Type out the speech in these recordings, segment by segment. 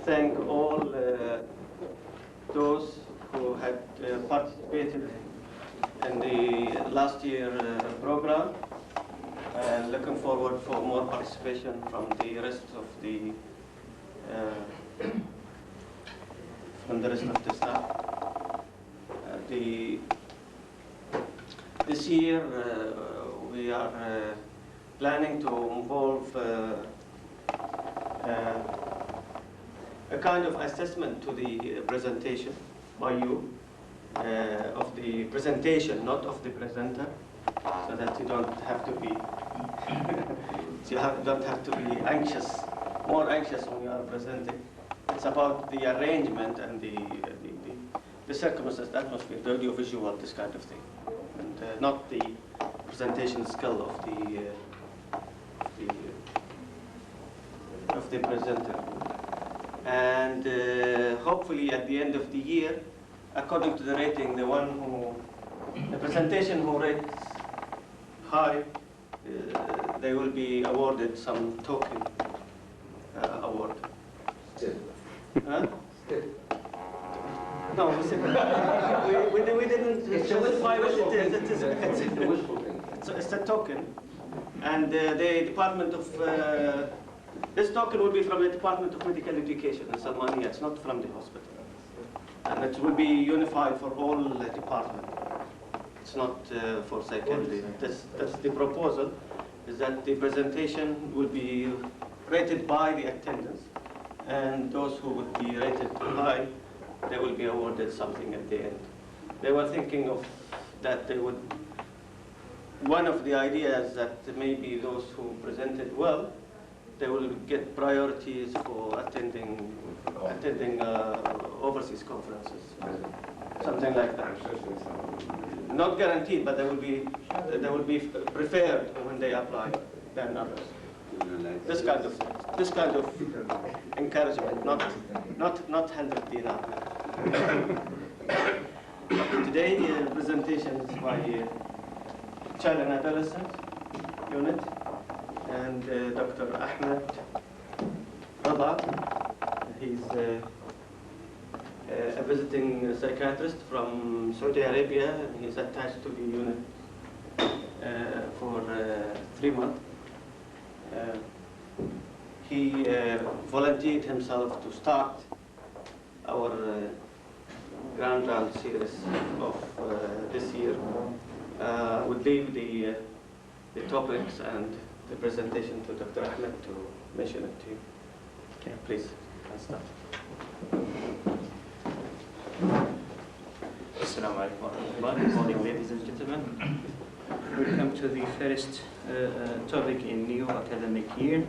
thank all those who had participated in the last year program, and looking forward for more participation from the rest of the staff. This year we are planning to involve a kind of assessment to the presentation by you, of the presentation, not of the presenter, so that you don't have to be don't have to be anxious, more anxious when you are presenting. It's about the arrangement and the circumstances, the atmosphere, the audiovisual, this kind of thing, and not the presentation skill of the presenter. And hopefully at the end of the year, according to the rating, the presentation who rates high, they will be awarded some token award. Still. Huh? Still. No, we didn't specify what it is. It's a token, and the Department of this token will be from the Department of Medical Education in Salmania. It's not from the hospital, and it will be unified for all departments. It's not for psychiatry. That's the proposal, is that the presentation will be rated by the attendance, and those who would be rated high, they will be awarded something at the end. They were thinking of that they would, one of the ideas that maybe those who presented well, they will get priorities for attending overseas conferences, something like that. Not guaranteed, but they will be preferred when they apply than others. This kind of encouragement, not 100 dinar. Today, the presentation is by Child and Adolescent Unit and Dr. Ahmad. He's a visiting psychiatrist from Saudi Arabia, and he's attached to the unit for 3 months. He volunteered himself to start our Grand Round series of this year. Would leave the topics and the presentation to Dr. Ahmed to mention it to you. Okay, please, let's start. Assalamu alaikum wa rahmatullah. Good morning, ladies and gentlemen. Welcome to the first topic in new academic year.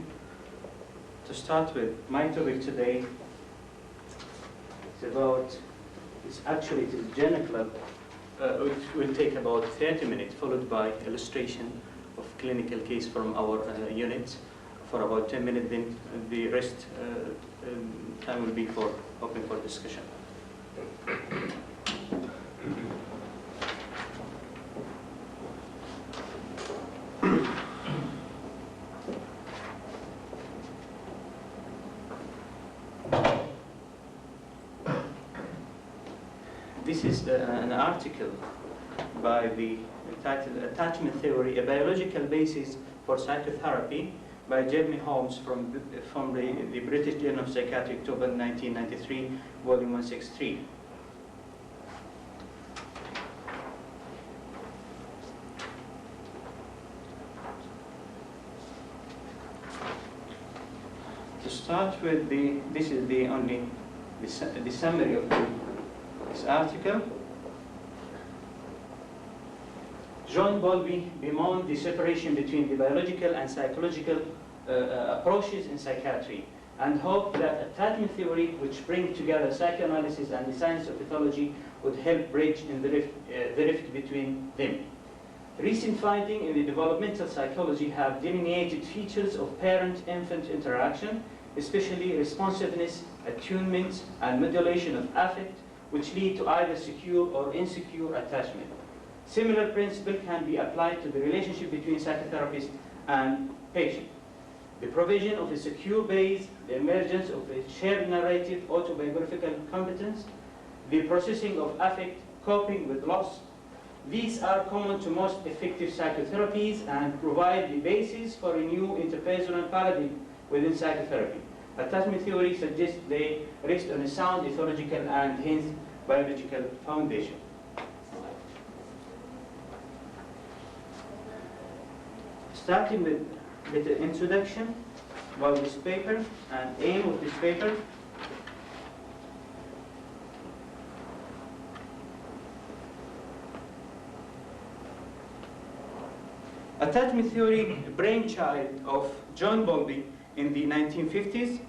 To start with, my topic today is about, it is Journal Club, which will take about 30 minutes, followed by illustration of clinical case from our unit for about 10 minutes, then the rest time will be for open for discussion. This is an article by the titled Attachment Theory, a Biological Basis for Psychotherapy by Jeremy Holmes from the British Journal of Psychiatry, October 1993, volume 163. To start with, this is the summary of this article. John Bowlby bemoaned the separation between the biological and psychological approaches in psychiatry, and hoped that attachment theory, which brings together psychoanalysis and the science of pathology, would help bridge in the rift between them. Recent findings in the developmental psychology have delineated features of parent-infant interaction, especially responsiveness, attunement, and modulation of affect, which lead to either secure or insecure attachment. Similar principle can be applied to the relationship between psychotherapist and patient. the provision of a secure base, the emergence of a shared narrative autobiographical competence, the processing of affect, coping with loss. These are common to most effective psychotherapies and provide the basis for a new interpersonal paradigm within psychotherapy. Attachment theory suggests they rest on a sound ethological and hence biological foundation. Starting with the introduction about this paper and aim of this paper. Attachment theory, brainchild of John Bowlby in the 1950s,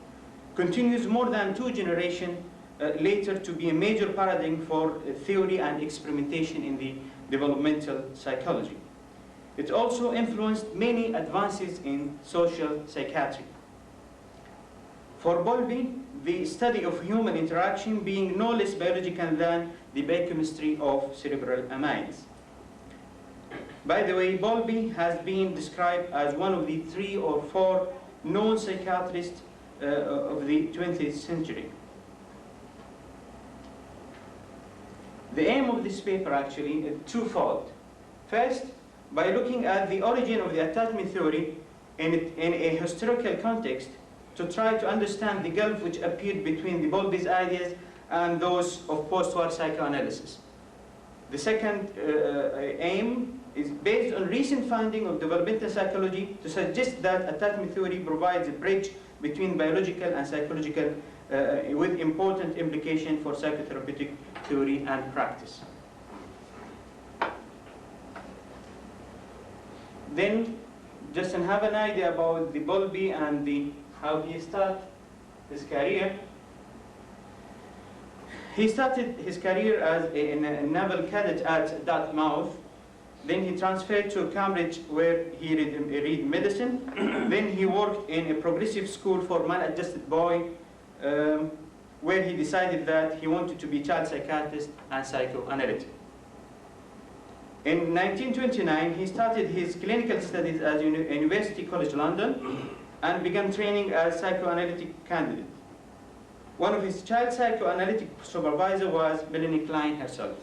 continues more than 2 generations later to be a major paradigm for theory and experimentation in the developmental psychology. It also influenced many advances in social psychiatry. For Bowlby, the study of human interaction being no less biological than the biochemistry of cerebral amines. By the way, Bowlby has been described as one of the 3 or 4 known psychiatrists of the 20th century. The aim of this paper actually is twofold. First, by looking at the origin of the attachment theory in a historical context to try to understand the gulf which appeared between the Bowlby's ideas and those of post-war psychoanalysis. The second aim is based on recent finding of developmental psychology to suggest that attachment theory provides a bridge between biological and psychological with important implication for psychotherapeutic theory and practice. Then, just to have an idea about the Bowlby and how he started his career. He started his career as a naval cadet at Dartmouth. Then he transferred to Cambridge where he read medicine. Then he worked in a progressive school for maladjusted boys where he decided that he wanted to be child psychiatrist and psychoanalytic. In 1929, he started his clinical studies at University College London and began training as psychoanalytic candidate. One of his child psychoanalytic supervisors was Melanie Klein herself.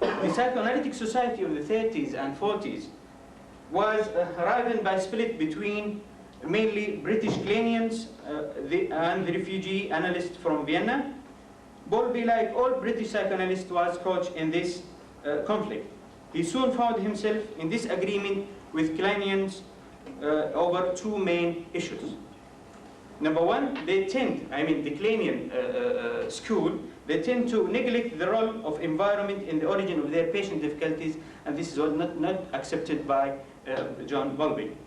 The Psychoanalytic Society of the 30s and 40s was riven by split between mainly British Kleinians and the refugee analysts from Vienna. Bowlby, like all British psychoanalysts, was caught in this conflict. He soon found himself in disagreement with Kleinians over 2 main issues. Number one, the Kleinian school, they tend to neglect the role of environment in the origin of their patient difficulties, and this is not accepted by John Bowlby.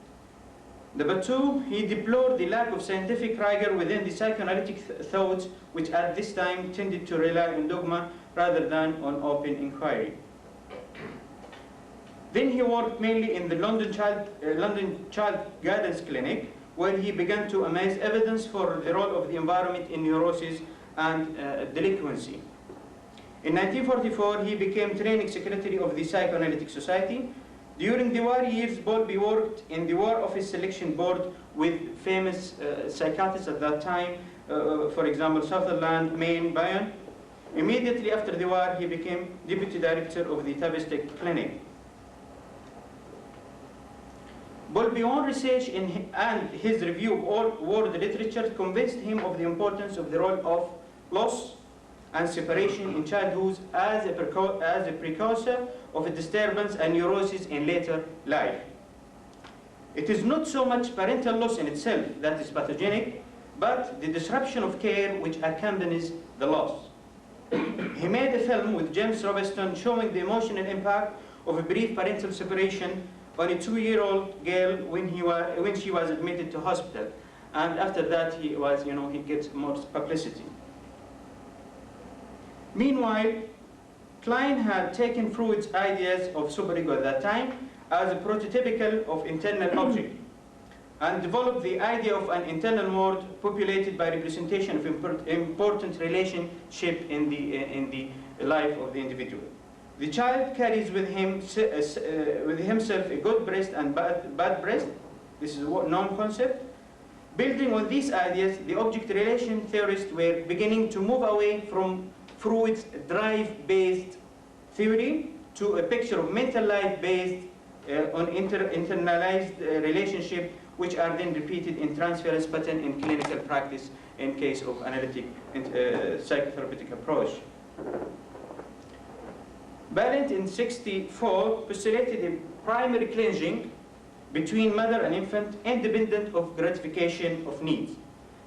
Number two, he deplored the lack of scientific rigor within the psychoanalytic thoughts, which at this time tended to rely on dogma rather than on open inquiry. Then he worked mainly in the London Child Guidance Clinic, where he began to amass evidence for the role of the environment in neurosis and delinquency. In 1944, he became training secretary of the Psychoanalytic Society. During the war years, Bowlby worked in the War Office Selection Board with famous psychiatrists at that time, for example, Sutherland, Maine, Bayon. Immediately after the war, he became deputy director of the Tavistock Clinic. Bowlby's own research and his review of all world literature convinced him of the importance of the role of loss and separation in childhood as a precursor of a disturbance and neurosis in later life. It is not so much parental loss in itself that is pathogenic, but the disruption of care which accompanies the loss. He made a film with James Robertson showing the emotional impact of a brief parental separation on a 2-year-old girl when she was admitted to hospital, and after that he gets more publicity. Meanwhile, Klein had taken Freud's ideas of superego at that time as a prototypical of internal object, and developed the idea of an internal world populated by representation of important relationship in the life of the individual. The child carries with himself a good breast and bad breast, This is a known concept. Building on these ideas, the object relation theorists were beginning to move away from Freud's drive-based theory to a picture of mental life based on internalized relationship, which are then repeated in transference pattern in clinical practice in case of analytic psychotherapeutic approach. Balint in '64 postulated a primary cleansing between mother and infant independent of gratification of needs.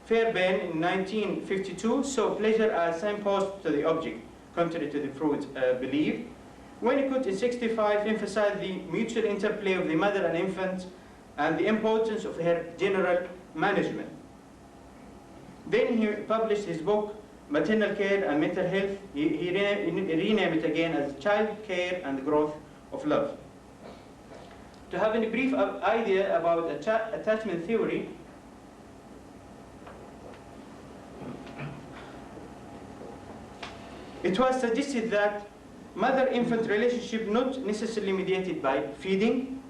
Fairbairn in 1952 saw pleasure as signpost to the object, contrary to the Freud's belief. Winnicott in '65 emphasized the mutual interplay of the mother and infant and the importance of her general management. Then he published his book, Maternal Care and Mental Health. He renamed it again as Child Care and the Growth of Love. To have a brief idea about attachment theory, it was suggested that mother-infant relationship not necessarily mediated by feeding.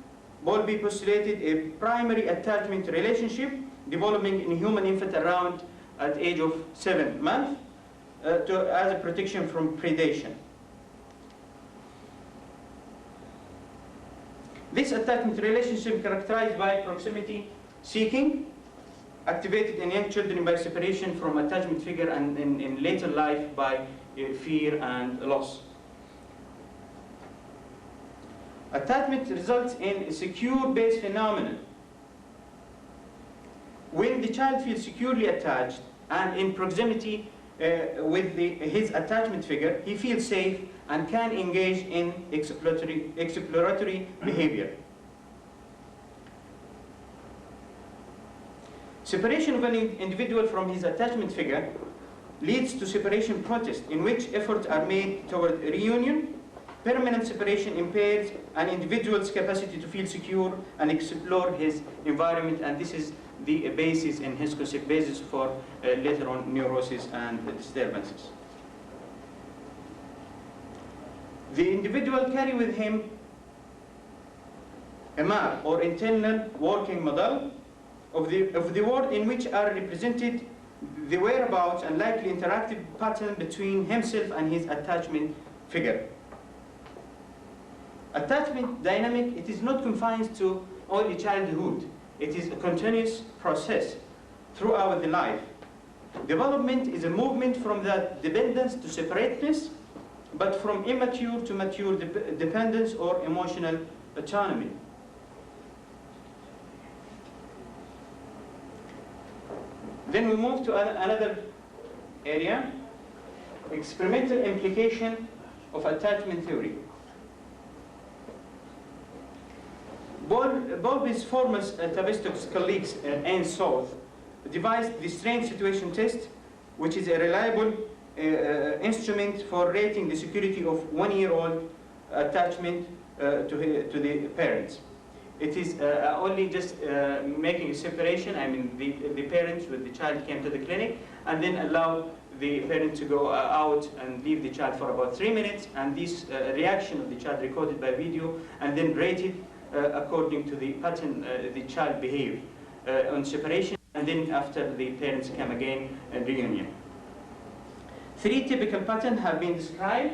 Bowlby postulated a primary attachment relationship developing in human infant around at age of 7 months as a protection from predation. This attachment relationship characterized by proximity seeking, activated in young children by separation from attachment figure, and in later life by fear and loss. Attachment results in a secure-based phenomenon. When the child feels securely attached and in proximity with his attachment figure, he feels safe and can engage in exploratory behavior. Separation of an individual from his attachment figure leads to separation protest, in which efforts are made toward reunion. Permanent separation impairs an individual's capacity to feel secure and explore his environment, and this is the basis in his concept basis for later on neurosis and disturbances. The individual carry with him a map or internal working model of the world in which are represented the whereabouts and likely interactive pattern between himself and his attachment figure. Attachment dynamic, it is not confined to only childhood. It is a continuous process throughout the life. Development is a movement from that dependence to separateness, but from immature to mature dependence or emotional autonomy. Then we move to another area, experimental implication of attachment theory. Bowlby's former Tavistock's colleagues and South devised the strange situation test, which is a reliable instrument for rating the security of 1-year-old attachment to the parents. It is only just making a separation. I mean, the parents with the child came to the clinic and then allow the parent to go out and leave the child for about 3 minutes, and this reaction of the child recorded by video and then rated according to the pattern the child behaved on separation, and then after the parents came again and reunion. 3 typical patterns have been described: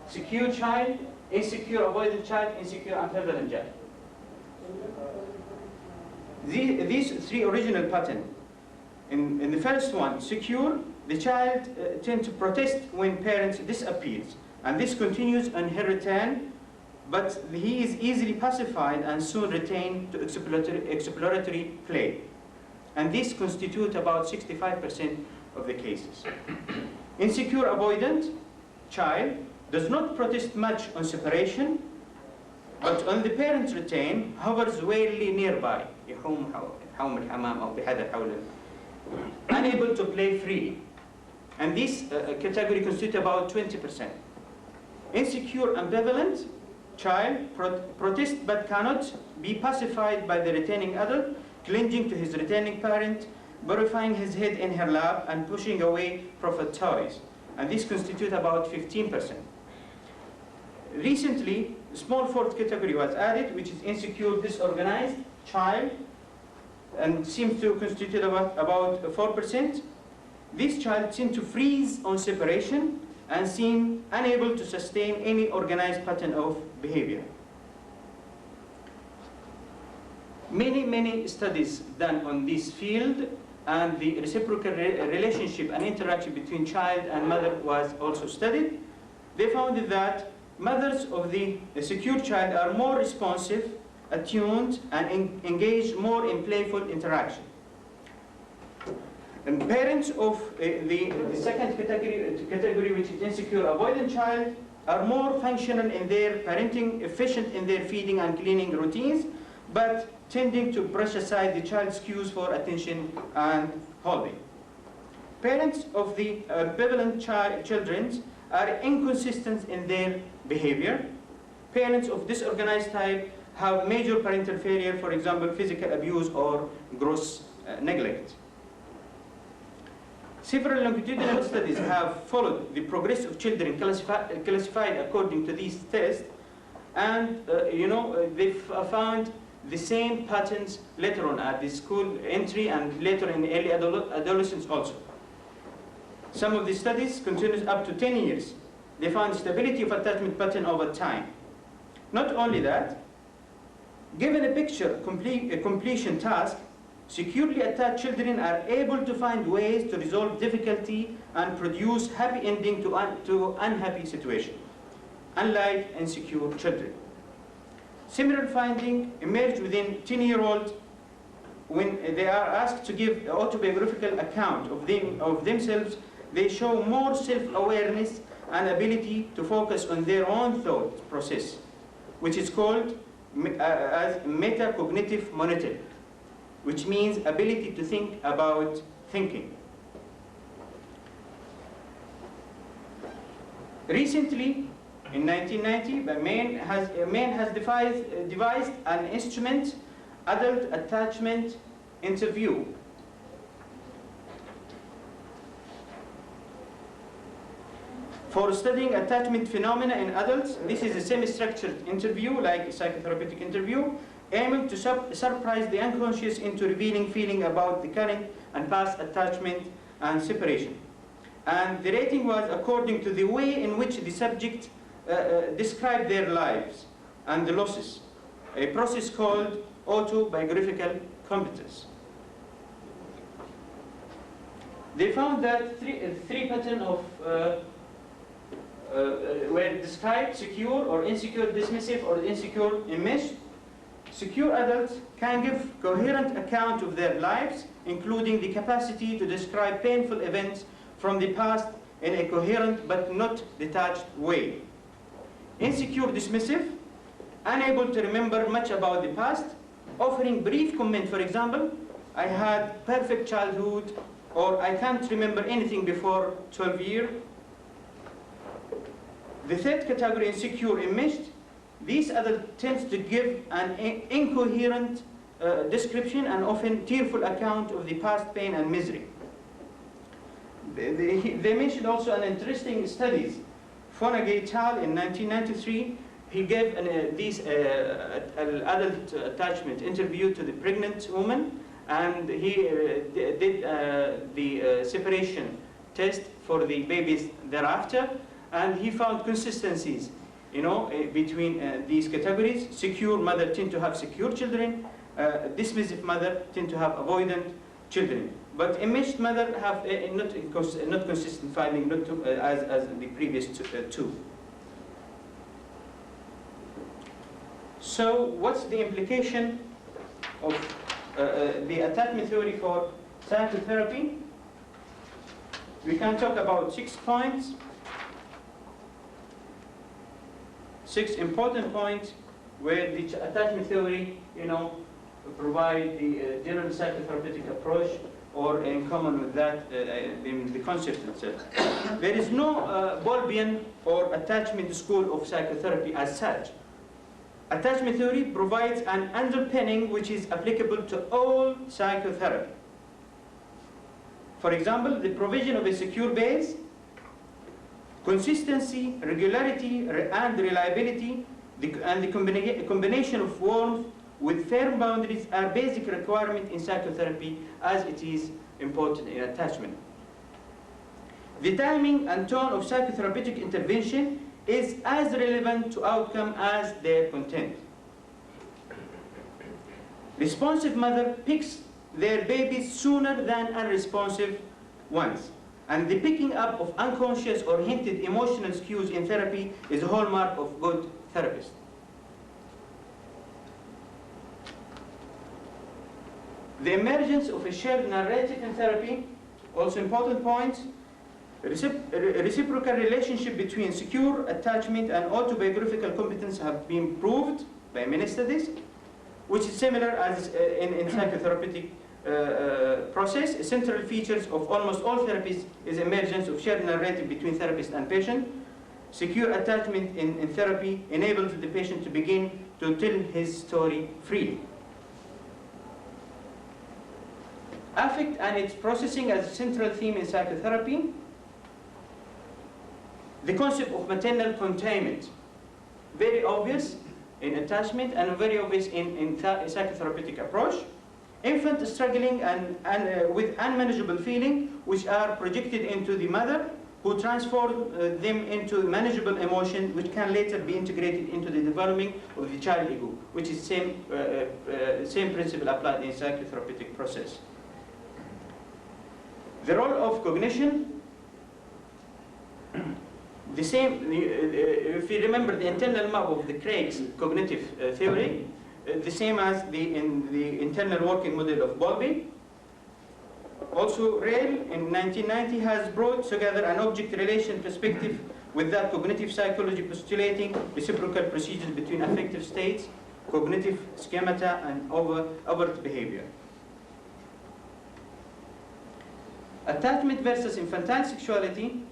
secure child, insecure avoidant child, insecure ambivalent child. These 3 original patterns. In the first one, secure, the child tends to protest when parents disappears, and this continues on her return, but he is easily pacified and soon retained to exploratory play. And this constitutes about 65% of the cases. Insecure avoidant child does not protest much on separation, but on the parents retain, hovers warily nearby, unable to play freely. And this category constitutes about 20%. Insecure ambivalent child protests but cannot be pacified by the retaining adult, clinging to his retaining parent, burying his head in her lap, and pushing away proffered toys. And this constitutes about 15%. Recently, a small 4th category was added, which is insecure disorganized child, and seems to constitute about 4%. This child seemed to freeze on separation and seemed unable to sustain any organized pattern of behavior. Many studies done on this field, and the reciprocal relationship and interaction between child and mother was also studied. They found that mothers of the secure child are more responsive, attuned, and engage more in playful interaction. And parents of the second category, which is insecure avoidant child, are more functional in their parenting, efficient in their feeding and cleaning routines, but tending to brush aside the child's cues for attention and holding. Parents of the ambivalent children are inconsistent in their behavior. Parents of disorganized type have major parental failure, for example, physical abuse or gross neglect. Several longitudinal studies have followed the progress of children classified according to these tests, and they've found the same patterns later on at the school entry and later in early adolescence also. Some of the studies continues up to 10 years. They found stability of attachment pattern over time. Not only that, given a picture completion task, securely attached children are able to find ways to resolve difficulty and produce happy ending to unhappy situation, unlike insecure children. Similar finding emerged within 10-year-olds when they are asked to give an autobiographical account of themselves. They show more self-awareness and ability to focus on their own thought process, which is called as metacognitive monitoring, which means ability to think about thinking. Recently, in 1990, a man has devised an instrument, adult attachment interview. For studying attachment phenomena in adults, this is a semi-structured interview, like a psychotherapeutic interview, aiming to surprise the unconscious into revealing feeling about the current and past attachment and separation. And the rating was according to the way in which the subject described their lives and the losses, a process called autobiographical competence. They found that three patterns of were described: secure or insecure, dismissive or insecure, enmeshed. Secure adults can give coherent account of their lives, including the capacity to describe painful events from the past in a coherent but not detached way. Insecure dismissive, unable to remember much about the past, offering brief comment, for example, I had perfect childhood, or I can't remember anything before 12 years. The third category, insecure enmeshed, these adults tend to give an incoherent description and often tearful account of the past pain and misery. They mentioned also an interesting studies. Fonagay et al. In 1993, he gave an adult attachment interview to the pregnant woman, and he did the separation test for the babies thereafter, and he found consistencies, between these categories. Secure mother tend to have secure children, dismissive mother tend to have avoidant children. But enmeshed mother have not consistent finding, as the previous two. So what's the implication of the attachment theory for psychotherapy? We can talk about 6 points. 6 important points where the attachment theory, provide the general psychotherapeutic approach, or in common with that, in the concept itself. There is no Bowlbian or attachment school of psychotherapy as such. Attachment theory provides an underpinning which is applicable to all psychotherapy. For example, the provision of a secure base, consistency, regularity, and reliability, and the combination of warmth, with firm boundaries are basic requirement in psychotherapy as it is important in attachment. The timing and tone of psychotherapeutic intervention is as relevant to outcome as their content. Responsive mother picks their babies sooner than unresponsive ones. And the picking up of unconscious or hinted emotional cues in therapy is a hallmark of good therapists. The emergence of a shared narrative in therapy, also important point. Reciprocal relationship between secure attachment and autobiographical competence have been proved by many studies, which is similar as in psychotherapeutic process. Central features of almost all therapies is emergence of shared narrative between therapist and patient. Secure attachment in therapy enables the patient to begin to tell his story freely. Affect and its processing as a central theme in psychotherapy. The concept of maternal containment, very obvious in attachment and very obvious in psychotherapeutic approach. Infant struggling and with unmanageable feeling, which are projected into the mother, who transform them into manageable emotion, which can later be integrated into the development of the child ego, which is same principle applied in psychotherapeutic process. The role of cognition, the same, if you remember the internal map of the Craig's cognitive theory, the same as in the internal working model of Bowlby. Also, Rail in 1990 has brought together an object-relation perspective with that cognitive psychology postulating reciprocal procedures between affective states, cognitive schemata, and overt behavior. Attachment versus infantile sexuality.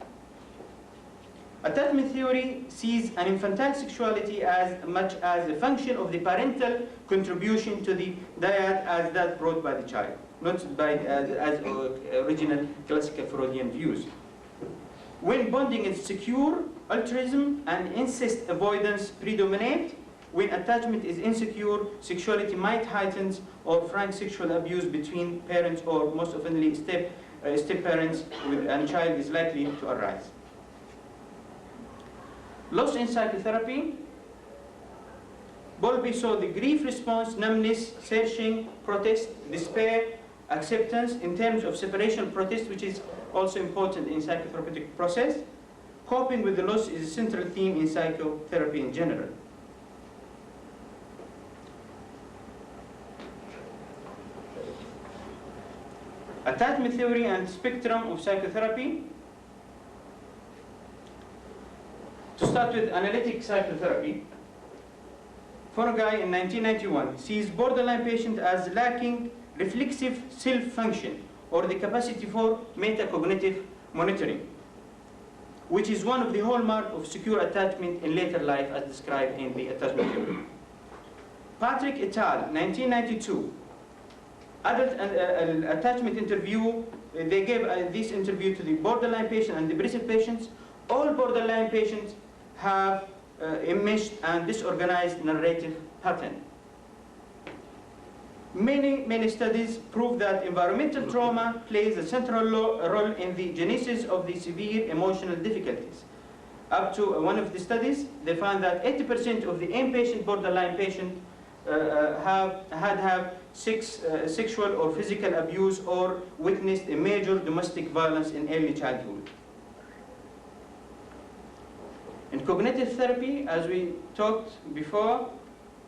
Attachment theory sees an infantile sexuality as much as a function of the parental contribution to the dyad as that brought by the child, not by as original classical Freudian views. When bonding is secure, altruism and incest avoidance predominate. When attachment is insecure, sexuality might heighten or frank sexual abuse between parents or most oftenly step-parents and child is likely to arise. Loss in psychotherapy. Bowlby saw the grief response, numbness, searching, protest, despair, acceptance in terms of separation protest, which is also important in psychotherapeutic process. Coping with the loss is a central theme in psychotherapy in general. Attachment theory and spectrum of psychotherapy. To start with analytic psychotherapy, Fonogai in 1991 sees borderline patient as lacking reflexive self-function or the capacity for metacognitive monitoring, which is one of the hallmarks of secure attachment in later life as described in the attachment theory. Patrick et al., 1992, adult attachment interview, they gave this interview to the borderline patient and depressive patients. All borderline patients have enmeshed and disorganized narrative pattern. Many studies prove that environmental trauma plays a central role in the genesis of the severe emotional difficulties. Up to one of the studies, they found that 80% of the inpatient borderline patients had sexual or physical abuse or witnessed a major domestic violence in early childhood. In cognitive therapy, as we talked before,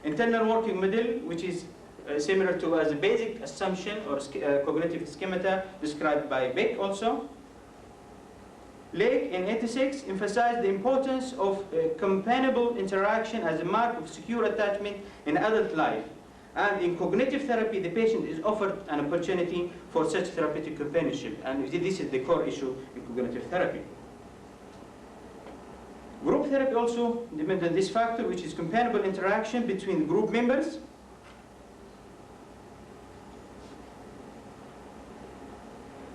internal working model, which is similar to as a basic assumption or cognitive schemata described by Beck also. Lake in 86 emphasized the importance of companionable interaction as a mark of secure attachment in adult life. And in cognitive therapy, the patient is offered an opportunity for such therapeutic companionship. And this is the core issue in cognitive therapy. Group therapy also depends on this factor, which is companionable interaction between group members.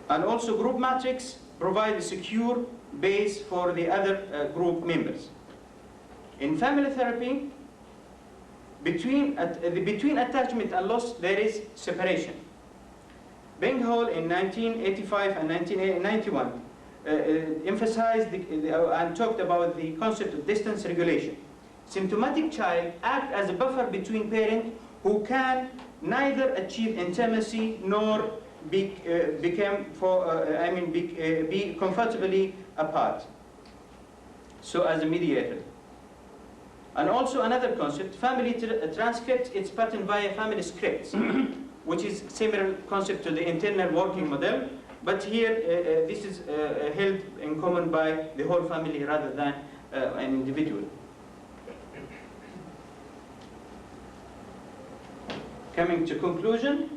And also group matrix provide a secure base for the other group members. In family therapy, Between attachment and loss, there is separation. Bing Hall in 1985 and 1991 emphasized and talked about the concept of distance regulation. Symptomatic child act as a buffer between parents who can neither achieve intimacy nor be comfortably apart. So as a mediator. And also another concept, family transcripts its pattern via family scripts, which is similar concept to the internal working model, but here this is held in common by the whole family rather than an individual. Coming to conclusion,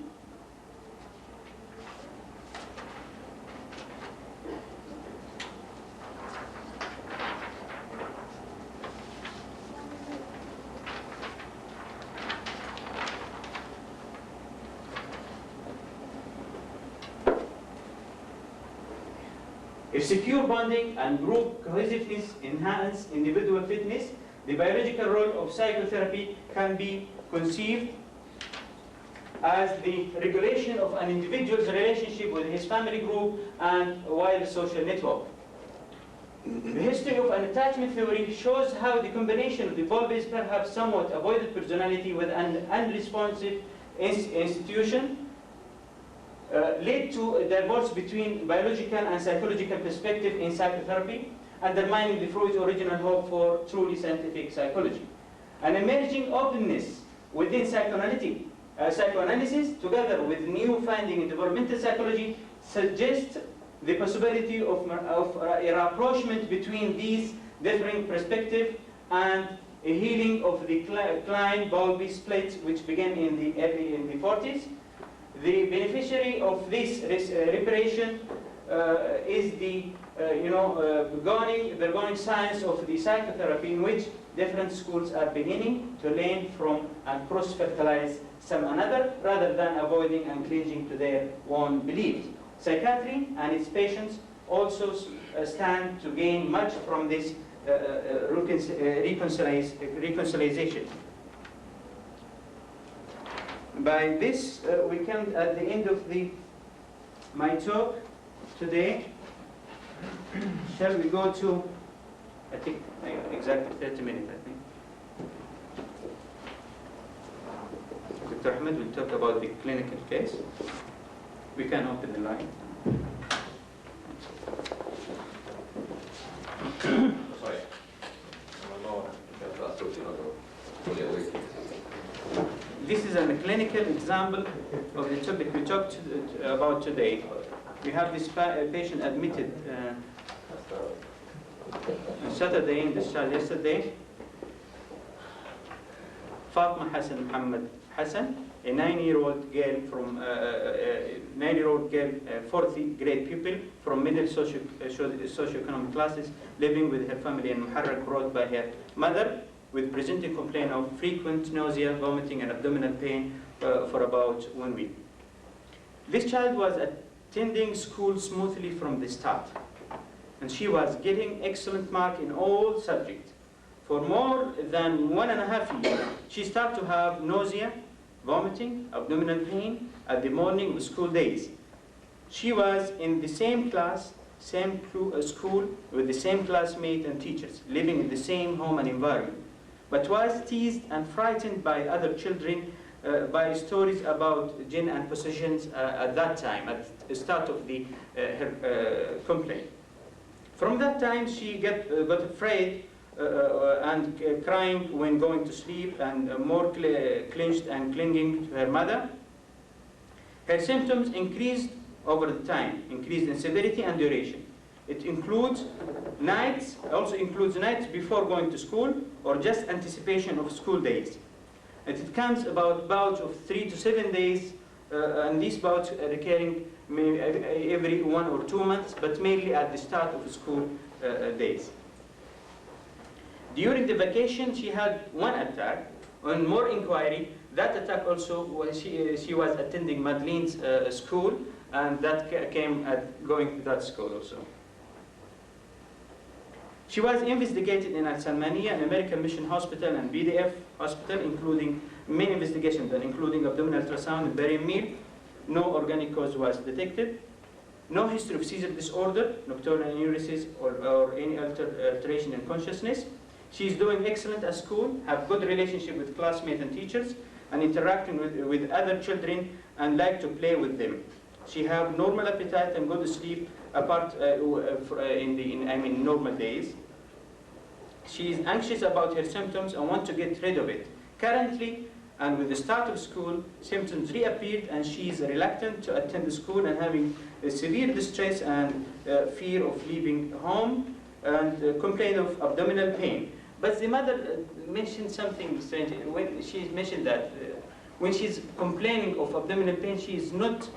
if secure bonding and group cohesiveness enhance individual fitness, the biological role of psychotherapy can be conceived as the regulation of an individual's relationship with his family group and wider social network. The history of an attachment theory shows how the combination of the Bowlby's perhaps somewhat avoided personality with an unresponsive institution led to a divorce between biological and psychological perspective in psychotherapy, undermining the Freud's original hope for truly scientific psychology. An emerging openness within psychoanalysis, together with new finding in developmental psychology, suggests the possibility of a rapprochement between these differing perspectives and a healing of the Klein-Bowlby split, which began in the 40s. The beneficiary of this reparation is the going science of the psychotherapy, in which different schools are beginning to learn from and cross-fertilize some another, rather than avoiding and clinging to their own beliefs. Psychiatry and its patients also stand to gain much from this reconciliation. By this, we come at the end of my talk today. Shall we go to, I think, exactly 30 minutes, I think. Dr. Ahmed will talk about the clinical case. We can open the line. Sorry. This is a clinical example of the topic we talked about today. We have this patient admitted on Saturday in discharge yesterday. Fatma Hassan Muhammad Hassan, a 9-year-old girl from 4th grade pupil from middle socioeconomic classes, living with her family in Muharrar, brought by her mother with presenting complaint of frequent nausea, vomiting, and abdominal pain for about 1 week. This child was attending school smoothly from the start, and she was getting excellent mark in all subjects. For more than 1.5 years, she started to have nausea, vomiting, abdominal pain at the morning of school days. She was in the same class, same school, with the same classmates and teachers, living in the same home and environment, but was teased and frightened by other children by stories about jinn and possessions at that time, at the start of her complaint. From that time, she got afraid and crying when going to sleep, and more clenched and clinging to her mother. Her symptoms increased over the time, increased in severity and duration. It includes nights, also includes nights before going to school, or just anticipation of school days. And it comes about bouts of 3 to 7 days, and these bouts are recurring every 1 or 2 months, but mainly at the start of school days. During the vacation, she had one attack. On more inquiry, that attack also, she was attending Madeleine's school, and that came at going to that school also. She was investigated in Al Salmania, an American Mission Hospital, and BDF Hospital, including main investigations, including abdominal ultrasound and barium meal. No organic cause was detected. No history of seizure disorder, nocturnal enuresis, or any alteration in consciousness. She is doing excellent at school, have good relationship with classmates and teachers, and interacting with other children and like to play with them. She have normal appetite and good sleep apart in normal days. She is anxious about her symptoms and want to get rid of it. Currently, and with the start of school, symptoms reappeared and she is reluctant to attend school and having a severe distress and fear of leaving home and complain of abdominal pain. But the mother mentioned something strange when she mentioned that when she's complaining of abdominal pain, she is not,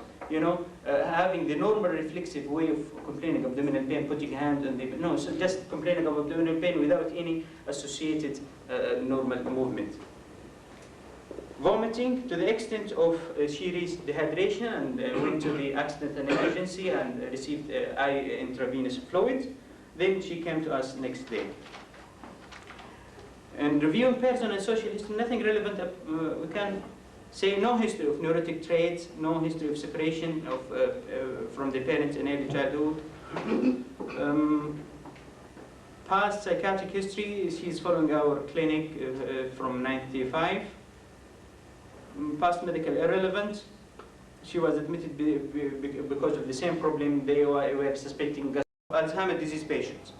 having the normal reflexive way of complaining of abdominal pain, putting hand on the, no, so just complaining of abdominal pain without any associated normal movement. Vomiting to the extent of she reached dehydration and went to the accident and emergency and received intravenous fluid. Then she came to us next day. And reviewing personal and social history, nothing relevant. We can say no history of neurotic traits, no history of separation from the parents in early childhood. Past psychiatric history, she's following our clinic from 95. Past medical irrelevant. She was admitted because of the same problem they were suspecting Alzheimer's disease patients.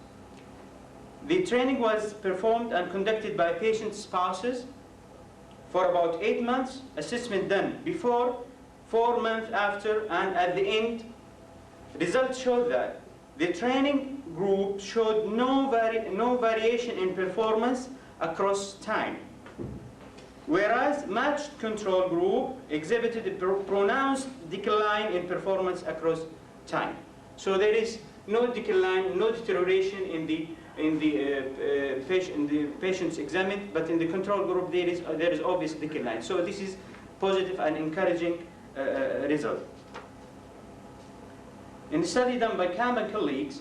The training was performed and conducted by patient spouses for about 8 months, assessment done before, 4 months after, and at the end, results showed that the training group showed no variation in performance across time, whereas matched control group exhibited a pronounced decline in performance across time. So there is no decline, no deterioration in the patients examined, but in the control group there is obvious decline. So this is positive and encouraging result. In a study done by Camp and colleagues,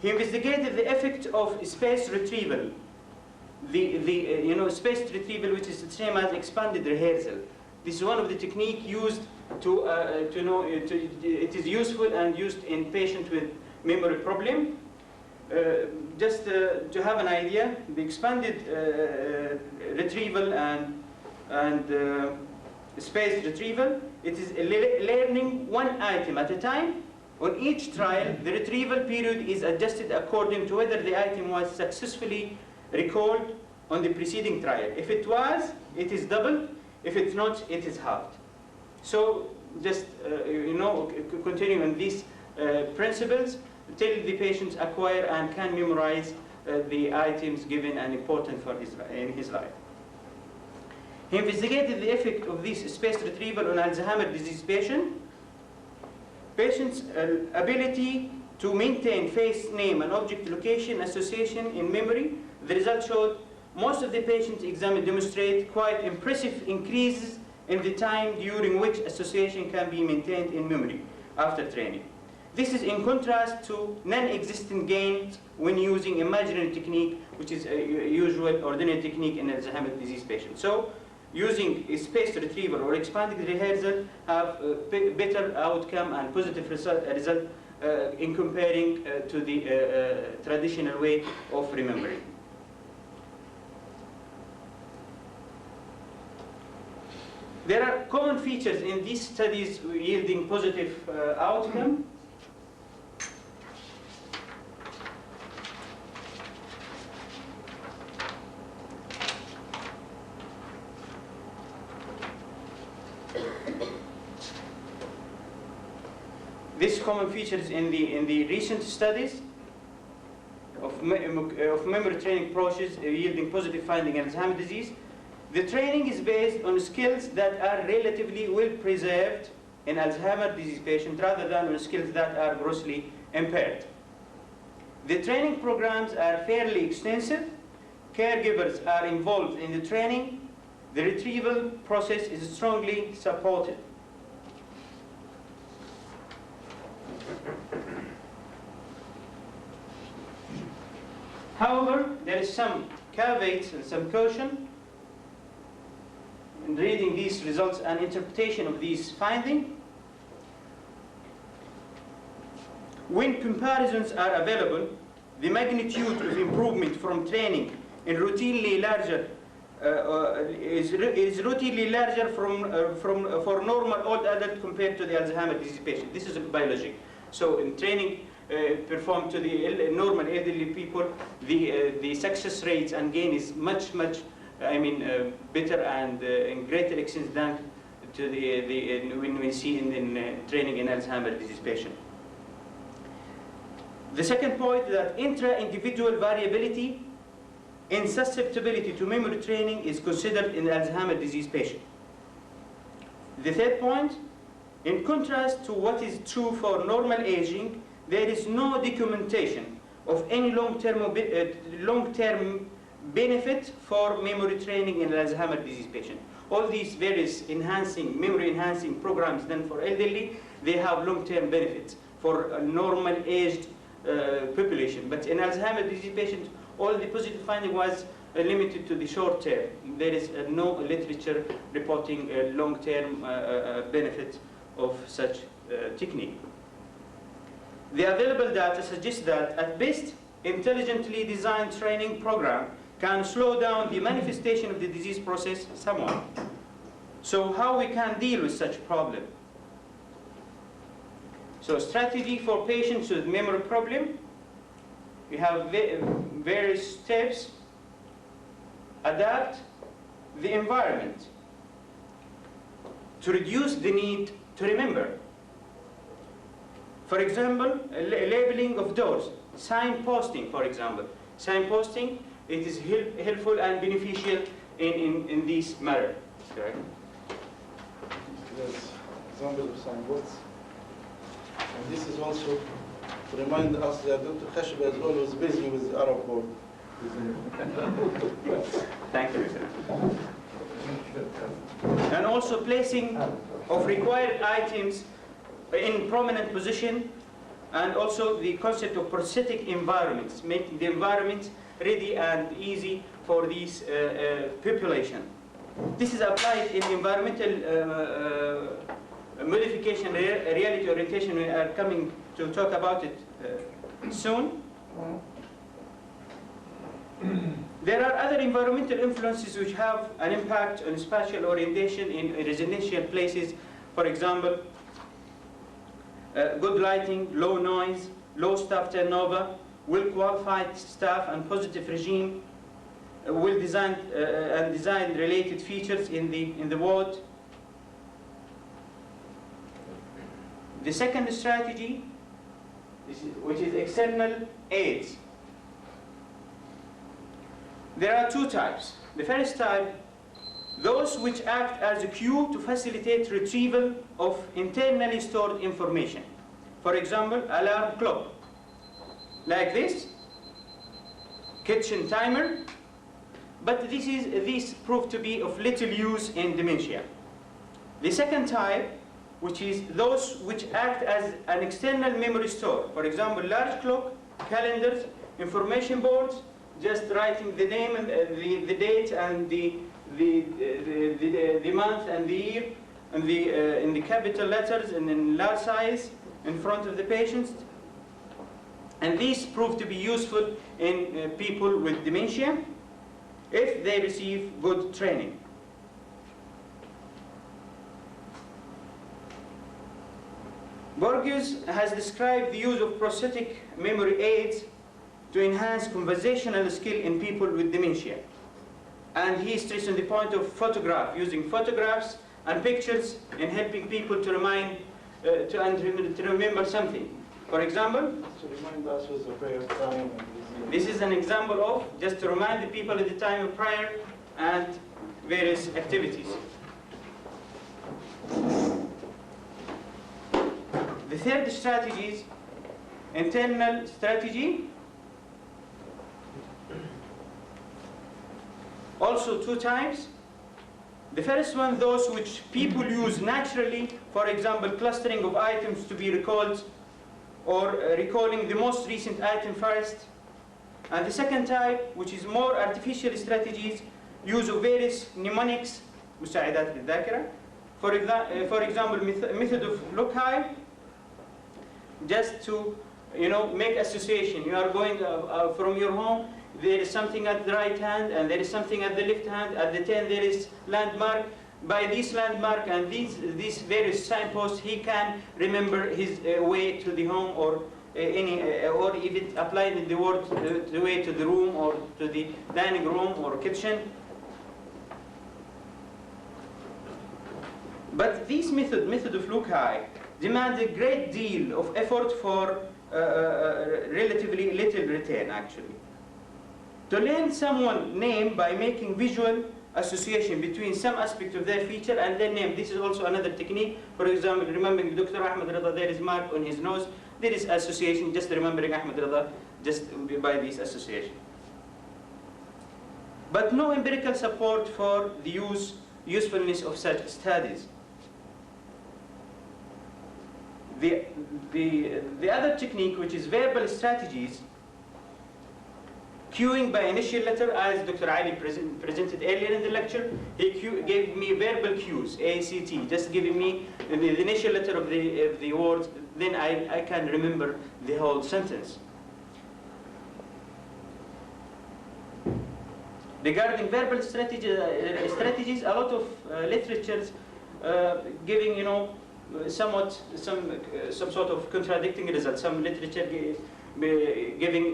he investigated the effect of space retrieval. Space retrieval, which is the same as expanded rehearsal. This is one of the techniques used it is useful and used in patients with memory problem. Just to have an idea, the expanded retrieval and space retrieval, it is learning one item at a time. On each trial, the retrieval period is adjusted according to whether the item was successfully recalled on the preceding trial. If it was, it is doubled. If it's not, it is halved. So just continuing on these principles, till the patients acquire and can memorize the items given and important for in his life. He investigated the effect of this space retrieval on Alzheimer's disease patients' ability to maintain face, name, and object location association in memory. The results showed most of the patients examined demonstrate quite impressive increases in the time during which association can be maintained in memory after training. This is in contrast to non-existent gains when using imaginary technique, which is a usual ordinary technique in Alzheimer's disease patients. So, using a spaced retrieval or expanded rehearsal have a better outcome and positive result in comparing to the traditional way of remembering. There are common features in these studies yielding positive outcome. These common features in the recent studies of memory training approaches yielding positive finding in Alzheimer's disease. The training is based on skills that are relatively well preserved in Alzheimer's disease patients rather than on skills that are grossly impaired. The training programs are fairly extensive. Caregivers are involved in the training. The retrieval process is strongly supported. However, there is some caveats and some caution in reading these results and interpretation of these findings. When comparisons are available, the magnitude of improvement from training in routinely larger is routinely larger for normal old adult compared to the Alzheimer's disease patient. This is biologic. So in training performed to the normal elderly people, the success rates and gain is much better and in greater extent than to when we see in training in Alzheimer's disease patient. The second point is that intra-individual variability in susceptibility to memory training is considered in the Alzheimer's disease patient. The third point, in contrast to what is true for normal aging, there is no documentation of any long-term benefit for memory training in Alzheimer's disease patient. All these various memory-enhancing programs done for elderly, they have long-term benefits for a normal aged population. But in Alzheimer's disease patients, all the positive finding was limited to the short term. There is no literature reporting long-term benefits of such technique. The available data suggests that, at best, intelligently designed training program can slow down the manifestation of the disease process somewhat. So how we can deal with such problem? So strategy for patients with memory problem, we have various steps. Adapt the environment to reduce the need to remember. For example, labeling of doors, signposting, for example. Signposting, it is helpful and beneficial in this matter. Correct? Yes, example of signposts. And this is also to remind us that Dr. Khashba is always busy with the Arab board. Thank you. And also placing of required items in prominent position, and also the concept of prosthetic environments, making the environment ready and easy for this population. This is applied in environmental modification, reality orientation. We are coming to talk about it soon. There are other environmental influences which have an impact on spatial orientation in residential places. For example, good lighting, low noise, low staff turnover, well-qualified staff and positive regime, well-designed and design-related features in the ward. The second strategy, which is external aids. There are two types. The first type, those which act as a cue to facilitate retrieval of internally stored information. For example, alarm clock, like this, kitchen timer, but these prove to be of little use in dementia. The second type, which is those which act as an external memory store. For example, large clock, calendars, information boards, just writing the name and the date and the month and the year and in the capital letters and in large size in front of the patients. And these prove to be useful in people with dementia if they receive good training. Borges has described the use of prosthetic memory aids to enhance conversational skill in people with dementia. And he stressed on the point of using photographs and pictures in helping people to remember something. For example, To remind us with the prayer time. this is an example of just to remind the people at the time of prayer and various activities. The third strategy is internal strategy. Also two types. The first one, those which people use naturally, for example, clustering of items to be recalled, or recalling the most recent item first. And the second type, which is more artificial strategies, use of various mnemonics, مساعدات للذاكرة. For example, method of loci, just to make association. You are going from your home, there is something at the right hand, and there is something at the left hand. At the 10 there is landmark. By this landmark and these various signposts, he can remember his way to the home, or or if it applied in the word, the way to the room or to the dining room or kitchen. But this method of loci, demands a great deal of effort for relatively little return, actually. To learn someone's name by making visual association between some aspect of their feature and their name. This is also another technique. For example, remembering Dr. Ahmad Rida, there is mark on his nose. There is association, just remembering Ahmad Rida, just by this association. But no empirical support for the usefulness of such studies. The other technique, which is verbal strategies, cueing by initial letter, as Dr. Ali presented earlier in the lecture. He gave me verbal cues, ACT, just giving me the initial letter of the word, then I can remember the whole sentence. Regarding verbal strategies, a lot of literatures giving, some sort of contradicting results. Some literature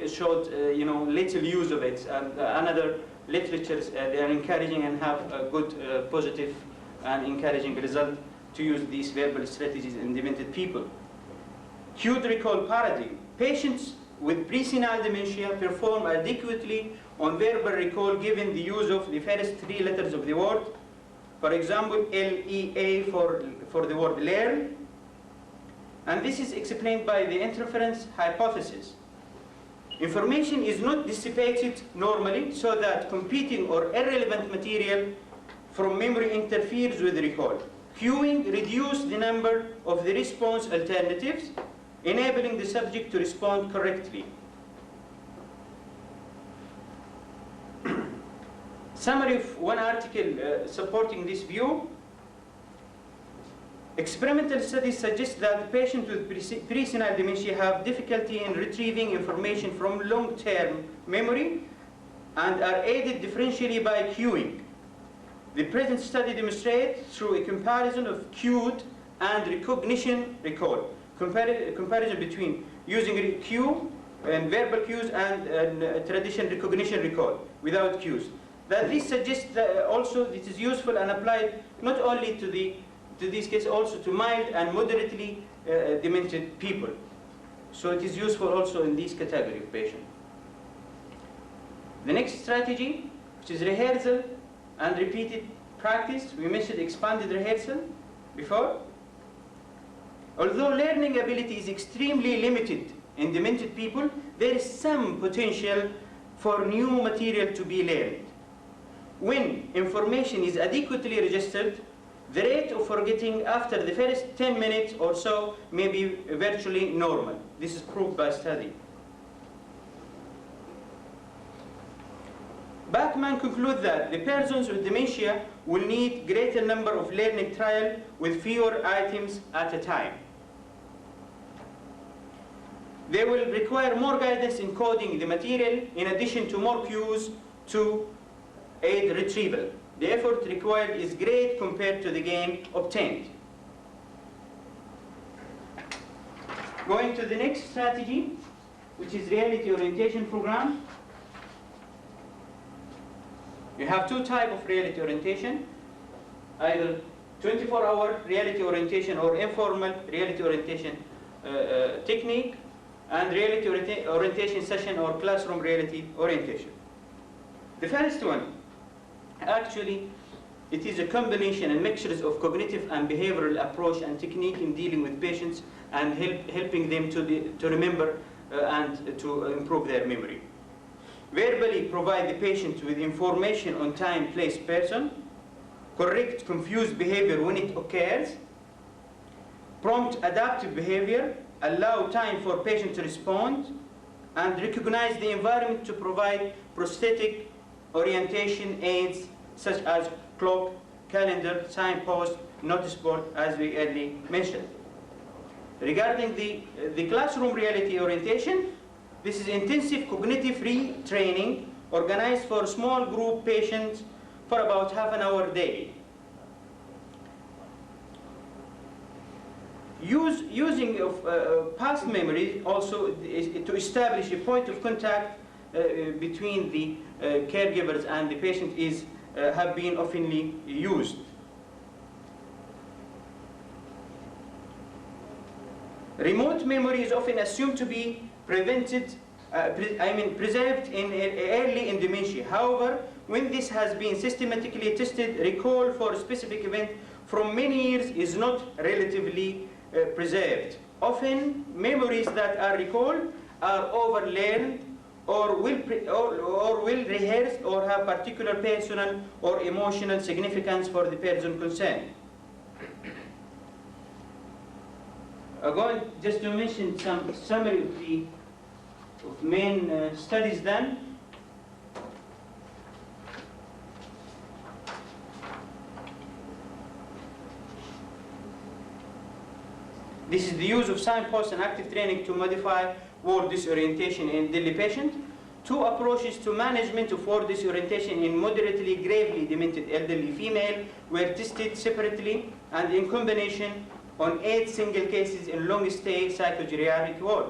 showed little use of it, and another literatures they are encouraging and have a good positive and encouraging result to use these verbal strategies in demented people. Cued recall paradigm. Patients with presenile dementia perform adequately on verbal recall given the use of the first 3 letters of the word. For example, LEA for the word learn. And this is explained by the interference hypothesis. Information is not dissipated normally, so that competing or irrelevant material from memory interferes with recall. Cueing reduces the number of the response alternatives, enabling the subject to respond correctly. Summary of one article supporting this view. Experimental studies suggest that patients with presenile dementia have difficulty in retrieving information from long-term memory and are aided differentially by cueing. The present study demonstrates through a comparison of cued and recognition recall, comparison between using cue and verbal cues and traditional recognition recall without cues. That this suggests that also it is useful and applied not only to this case, also to mild and moderately demented people. So it is useful also in this category of patient. The next strategy, which is rehearsal and repeated practice. We mentioned expanded rehearsal before. Although learning ability is extremely limited in demented people, there is some potential for new material to be learned. When information is adequately registered, the rate of forgetting after the first 10 minutes or so may be virtually normal. This is proved by study. Bachmann concludes that the persons with dementia will need greater number of learning trials with fewer items at a time. They will require more guidance in coding the material in addition to more cues to aid retrieval. The effort required is great compared to the gain obtained. Going to the next strategy, which is reality orientation program. You have 2 types of reality orientation, either 24-hour reality orientation or informal reality orientation technique, and reality orientation session or classroom reality orientation. The first one, actually, it is a combination and mixtures of cognitive and behavioral approach and technique in dealing with patients and helping them to remember and to improve their memory. Verbally provide the patient with information on time, place, person, correct confused behavior when it occurs, prompt adaptive behavior, allow time for patient to respond, and recognize the environment to provide prosthetic orientation aids such as clock, calendar, signpost, notice board, as we earlier mentioned. Regarding the classroom reality orientation, this is intensive cognitive retraining organized for small group patients for about half an hour daily. Using of past memories also is to establish a point of contact between the caregivers and the patient have been oftenly used. Remote memory is often assumed to be preserved early in dementia. However, when this has been systematically tested, recall for a specific event from many years is not relatively preserved. Often, memories that are recalled are overlearned or will rehearsed or have particular personal or emotional significance for the person concerned. I'm going just to mention some summary of the main studies done. This is the use of signposts and active training to modify word disorientation in elderly patients. 2 approaches to management of word disorientation in moderately gravely demented elderly female were tested separately and in combination on 8 single cases in long-stay psychogeriatric ward.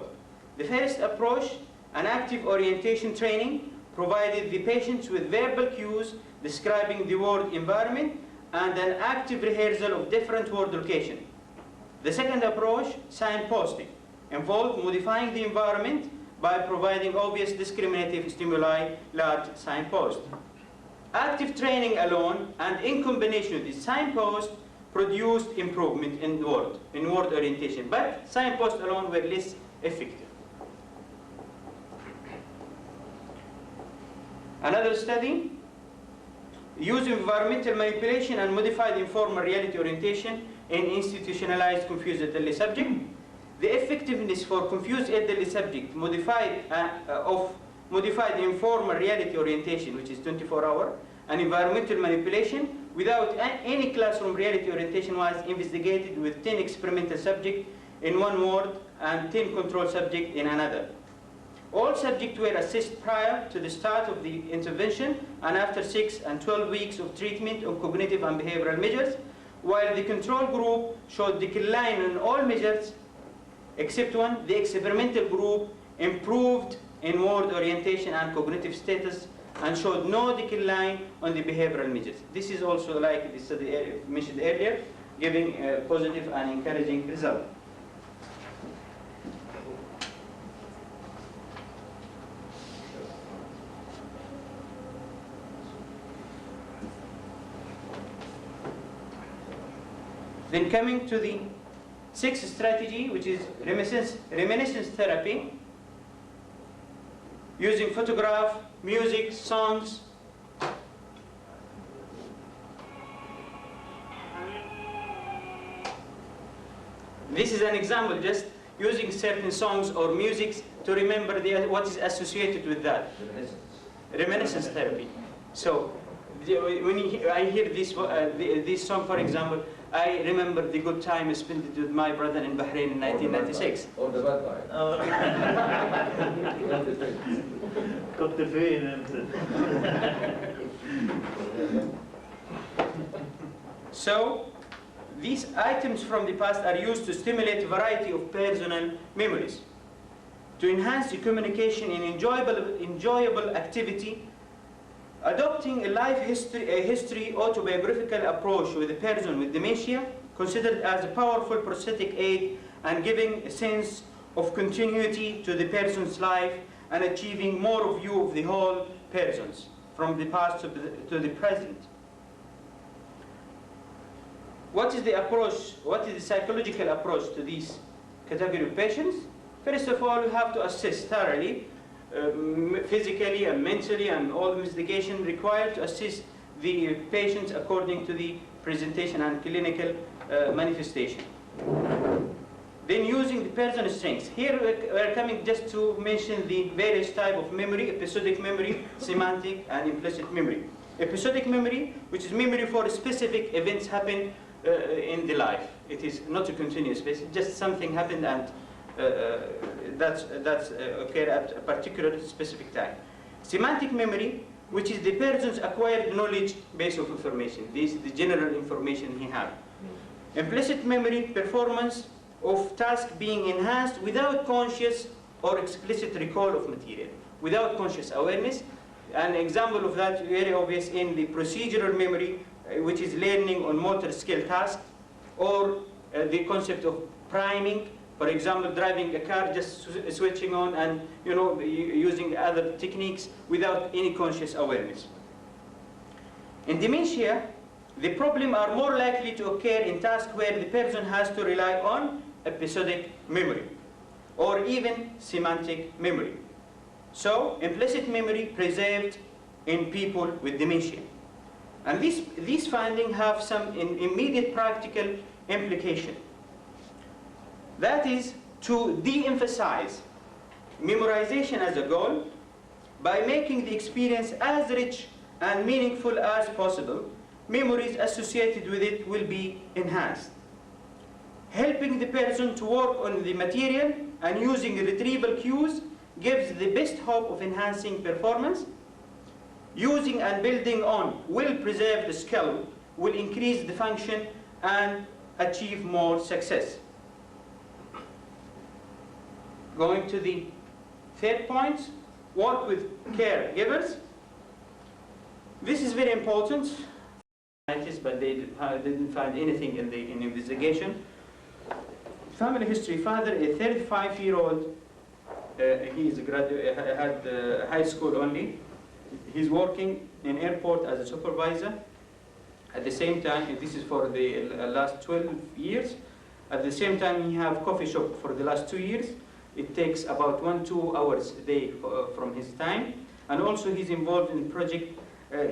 The first approach, an active orientation training, provided the patients with verbal cues describing the ward environment and an active rehearsal of different word locations. The second approach, signposting, involved modifying the environment by providing obvious discriminative stimuli like signpost. Active training alone and in combination with the signpost produced improvement in word orientation, but signposts alone were less effective. Another study, use environmental manipulation and modified informal reality orientation in institutionalized confused elderly subject. The effectiveness for confused elderly subject modified informal reality orientation, which is 24-hour, and environmental manipulation without any classroom reality orientation was investigated with 10 experimental subjects in one ward and 10 control subjects in another. All subjects were assessed prior to the start of the intervention and after 6 and 12 weeks of treatment on cognitive and behavioral measures, while the control group showed decline in all measures except one. The experimental group improved in word orientation and cognitive status and showed no decline on the behavioral measures. This is also like the study mentioned earlier, giving a positive and encouraging result. Then coming to the 6th strategy, which is reminiscence therapy, using photograph, music, songs. This is an example, just using certain songs or music to remember what is associated with that. Reminiscence therapy. So when I hear this song, for example, I remember the good time I spent with my brother in Bahrain in 1996. Or the bad time. كنت فين انت؟ So these items from the past are used to stimulate a variety of personal memories. To enhance the communication in enjoyable activity, adopting a life history autobiographical approach with a person with dementia considered as a powerful prosthetic aid and giving a sense of continuity to the person's life and achieving more view of the whole persons from the past to the present. What is the approach? What is the psychological approach to these category of patients? First of all, we have to assess thoroughly physically and mentally and all the investigation required to assist the patients according to the presentation and clinical manifestation. Then using the person's strengths. Here we're coming just to mention the various types of memory: episodic memory, semantic, and implicit memory. Episodic memory, which is memory for specific events happen in the life. It is not a continuous basis, just something happened and that's occurred at a particular specific time. Semantic memory, which is the person's acquired knowledge base of information. This is the general information he had. Implicit memory, performance of task being enhanced without conscious or explicit recall of material, without conscious awareness. An example of that very obvious in the procedural memory, which is learning on motor skill tasks, or the concept of priming. For example, driving a car, just switching on and using other techniques without any conscious awareness. In dementia, the problem are more likely to occur in tasks where the person has to rely on episodic memory or even semantic memory. So, implicit memory preserved in people with dementia. And these findings have some immediate practical implication. That is to de-emphasize memorization as a goal by making the experience as rich and meaningful as possible. Memories associated with it will be enhanced. Helping the person to work on the material and using retrieval cues gives the best hope of enhancing performance. Using and building on well-preserved skill will increase the function and achieve more success. Going to the third point, work with caregivers. This is very important. But they didn't find anything in the investigation. Family history: father, a 35-year-old. He is a graduate, had high school only. He's working in airport as a supervisor. At the same time, this is for the last 12 years. At the same time, he have coffee shop for the last 2 years. It takes about 1-2 hours a day from his time. And also he's involved in project.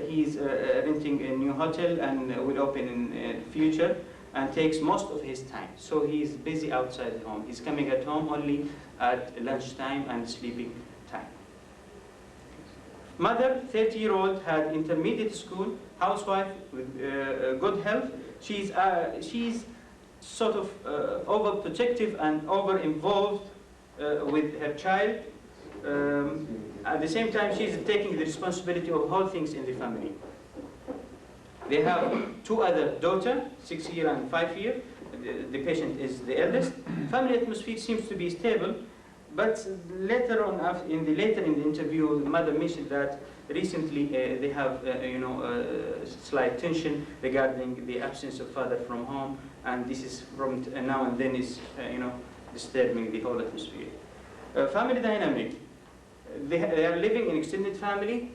He's renting a new hotel and will open in the future and takes most of his time. So he's busy outside home. He's coming at home only at lunchtime and sleeping time. Mother, 30-year-old, had intermediate school, housewife with good health. She's sort of overprotective and over-involved with her child. At the same time, she's taking the responsibility of all things in the family. They have 2 other daughters, 6-year and 5-year. The patient is the eldest. Family atmosphere seems to be stable, but later on, in the interview, the mother mentioned that recently they have slight tension regarding the absence of father from home, and this is from now and then is disturbing the whole atmosphere. Family dynamic. They are living in extended family.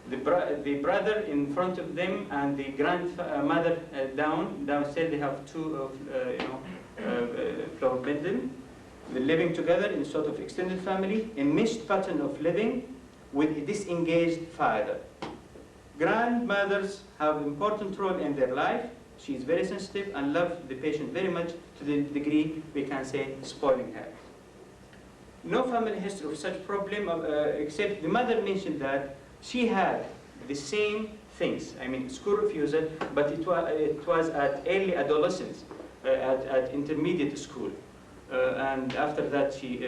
The brother in front of them and the grandmother downstairs. They have 2 floor bedroom. They're living together in sort of extended family, in mixed pattern of living with a disengaged father. Grandmothers have an important role in their life. She is very sensitive and loves the patient very much, to the degree we can say spoiling her. No family history of such problem, except the mother mentioned that she had the same things. I mean, school refusal, but it was at early adolescence, at intermediate school, and after that she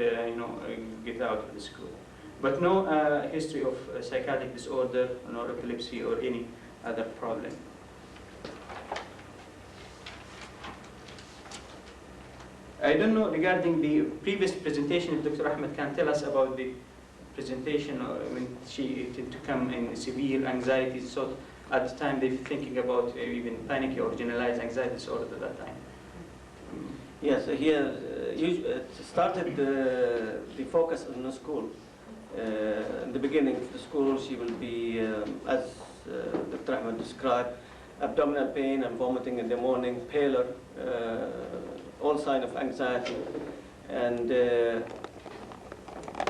get out of the school. But no history of psychiatric disorder, nor epilepsy, or any other problem. I don't know regarding the previous presentation if Dr. Ahmed can tell us about the presentation when she tended to come in severe anxiety. So at the time they were thinking about even panic or generalized anxiety disorder at that time. Yes, here started the focus on the school. In the beginning of the school, she will be, as Dr. Ahmed described, abdominal pain and vomiting in the morning, paler, all sign of anxiety, and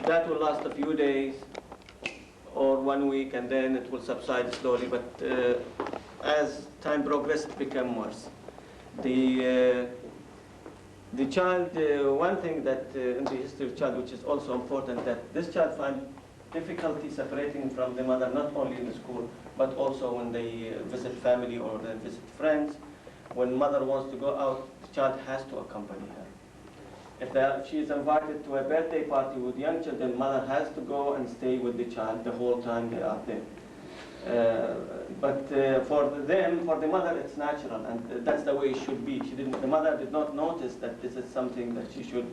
that will last a few days or 1 week, and then it will subside slowly. But as time progressed, it became worse. The child, one thing that in the history of child, which is also important, that this child finds difficulty separating from the mother, not only in the school, but also when they visit family or they visit friends. When mother wants to go out, the child has to accompany her. If she is invited to a birthday party with young children, mother has to go and stay with the child the whole time they are there. But for the mother, it's natural, and that's the way it should be. The mother did not notice that this is something that she should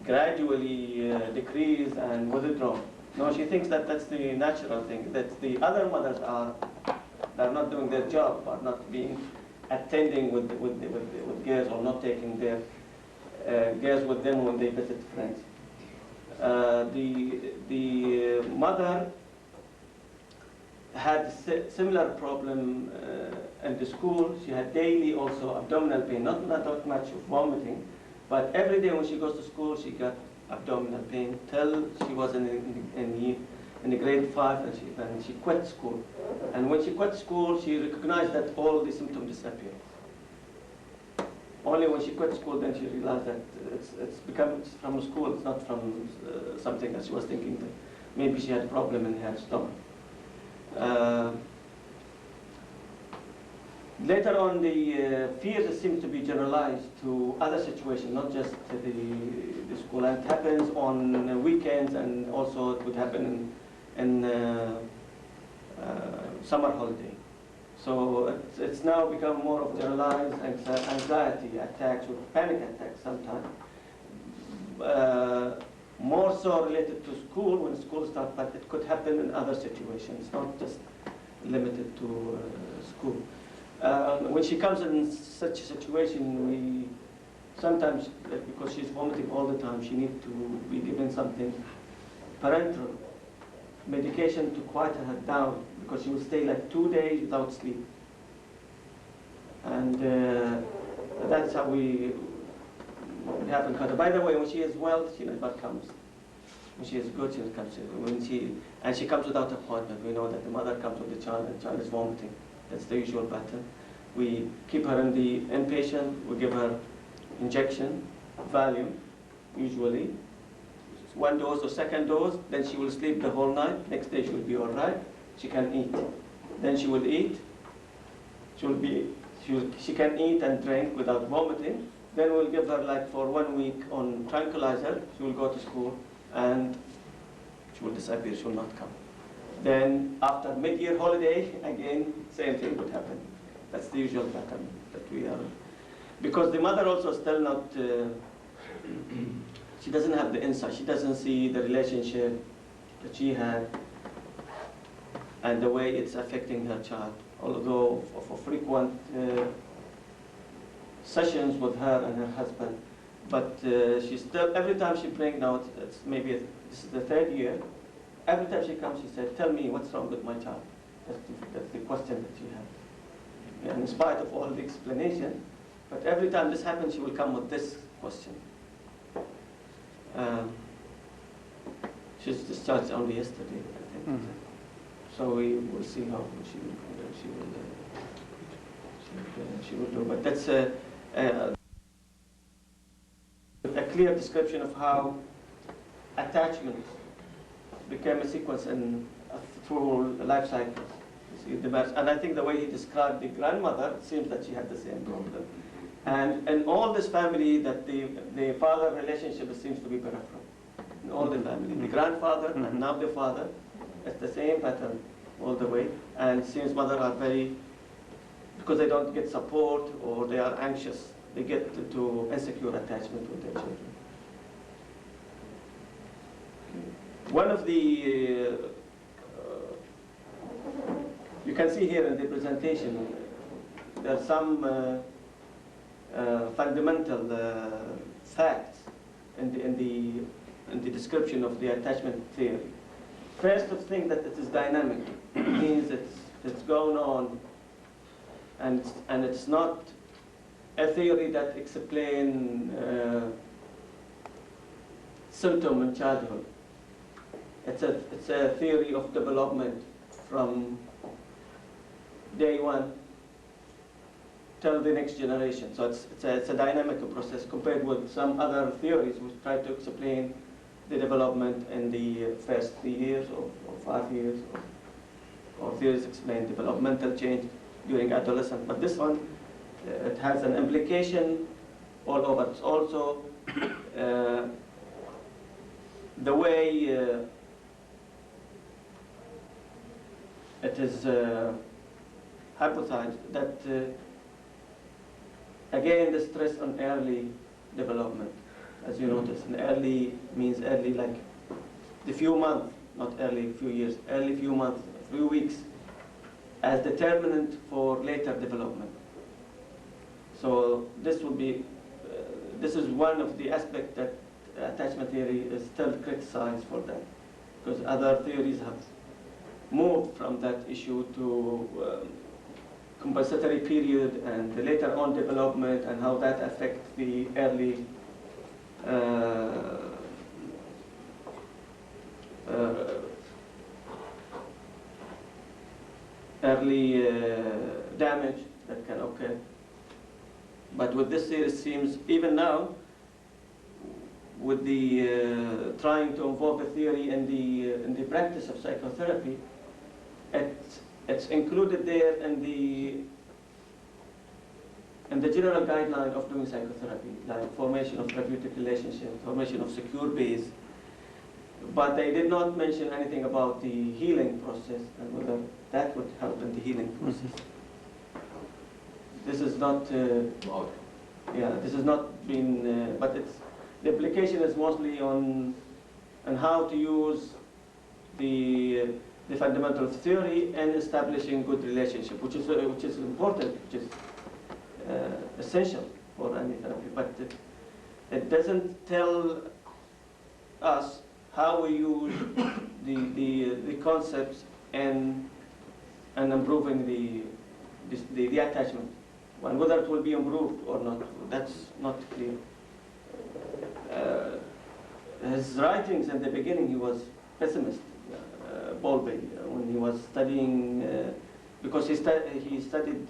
gradually decrease and withdraw. No, she thinks that that's the natural thing, that the other mothers are not doing their job, are not attending with girls, or not taking their girls with them when they visit friends. The mother had a similar problem in the school. She had daily also abdominal pain, not that much of vomiting, but every day when she goes to school, she got abdominal pain till she was in the grade 5, and she quit school. And when she quit school, she recognized that all the symptoms disappeared. Only when she quit school, then she realized that it's from school, it's not from something that she was thinking that maybe she had a problem in her stomach. Later on, the fears seem to be generalized to other situations, not just to the school. And it happens on weekends, and also it would happen in summer holiday. So it's now become more of generalized anxiety attacks or panic attacks sometimes. More so related to school when school starts, but it could happen in other situations, not just limited to school. When she comes in such a situation, we sometimes, because she's vomiting all the time, she needs to be given something parenteral medication to quieten her down, because she will stay like 2 days without sleep. And that's how we have encountered. By the way, when she is well, she never comes. When she is good, she comes. And she comes without appointment. We know that the mother comes with the child, and the child is vomiting. That's the usual pattern. We keep her in the inpatient. We give her injection, Valium, usually. 1 dose or 2nd dose, then she will sleep the whole night. Next day she will be all right. She can eat. Then she will eat. She can eat and drink without vomiting. Then we'll give her like for 1 week on tranquilizer. She will go to school and she will disappear. She will not come. Then after mid-year holiday, again, same thing would happen. That's the usual pattern that we are. Because the mother also still not, she doesn't have the insight. She doesn't see the relationship that she had and the way it's affecting her child. Although for frequent sessions with her and her husband, but she still, every time she brings now, it's maybe this is the 3rd year. Every time she comes, she said, "Tell me what's wrong with my child." That's the question that she has. And in spite of all the explanation, but every time this happens, she will come with this question. She's discharged only yesterday, I think. Mm-hmm. So we will see how she will do. But that's a clear description of how attachment became a sequence through life cycles. And I think the way he described the grandmother, it seems that she had the same problem. And in all this family, that the father relationship seems to be peripheral. In all the family, the grandfather and now the father, it's the same pattern all the way. And since mother are because they don't get support or they are anxious, they get to insecure attachment with their children. One of the, you can see here in the presentation, there are some fundamental facts in the description of the attachment theory. First thing, that it is dynamic. It means it's going on, and it's not a theory that explains symptom in childhood. It's a theory of development from day 1 tell the next generation. So it's a dynamic process compared with some other theories which try to explain the development in the first 3 years or 5 years, or theories explain developmental change during adolescence. But this one, it has an implication all over. It's also the way it is hypothesized that, again, the stress on early development, as you notice, and early means early like the few months, not early few years, early few months, few weeks, as determinant for later development. So this would be, this is one of the aspects that attachment theory is still criticized for that, because other theories have moved from that issue to compensatory period and the later on development and how that affects the early damage that can occur. But with this theory, it seems even now, with the trying to involve the theory in the practice of psychotherapy, it's included there in the general guideline of doing psychotherapy, like formation of therapeutic relationships, formation of secure base. But they did not mention anything about the healing process and whether that would help in the healing process. This is not, this has not been, but the application is mostly on how to use the fundamental theory and establishing good relationship, which is important, which is essential for any therapy. But it doesn't tell us how we use the concepts and improving the attachment, and whether it will be improved or not. That's not clear. His writings at the beginning, he was pessimist. Bowlby, when he was studying, because he studied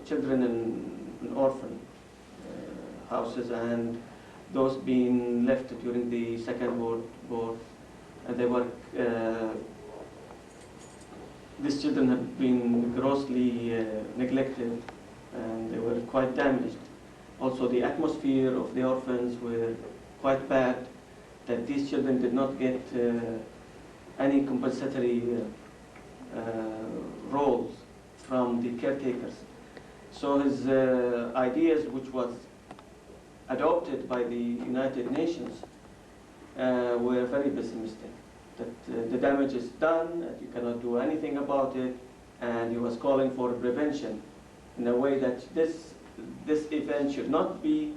children in orphan houses and those being left during the Second World War, and they were these children had been grossly neglected and they were quite damaged. Also, the atmosphere of the orphans were quite bad, that these children did not get any compensatory roles from the caretakers. So his ideas, which was adopted by the United Nations, were very pessimistic, that the damage is done, that you cannot do anything about it, and he was calling for prevention in a way that this event should not be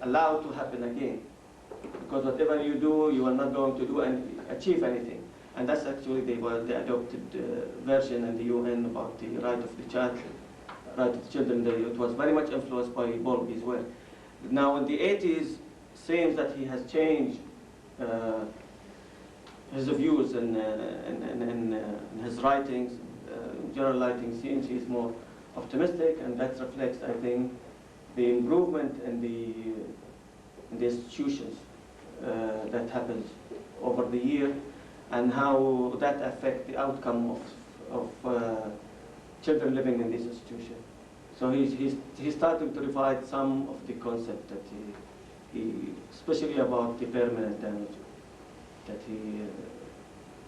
allowed to happen again. Because whatever you do, you are not going to achieve anything. And that's actually the adopted version in the UN about the right of the child, right of the children. It was very much influenced by Bowlby's work. Now in the 80s, it seems that he has changed his views in his writings. General writing seems he is more optimistic, and that reflects, I think, the improvement in the institutions that happens over the year, and how that affects the outcome of children living in these institutions. So he's starting to revive some of the concept that he especially about the permanent damage that he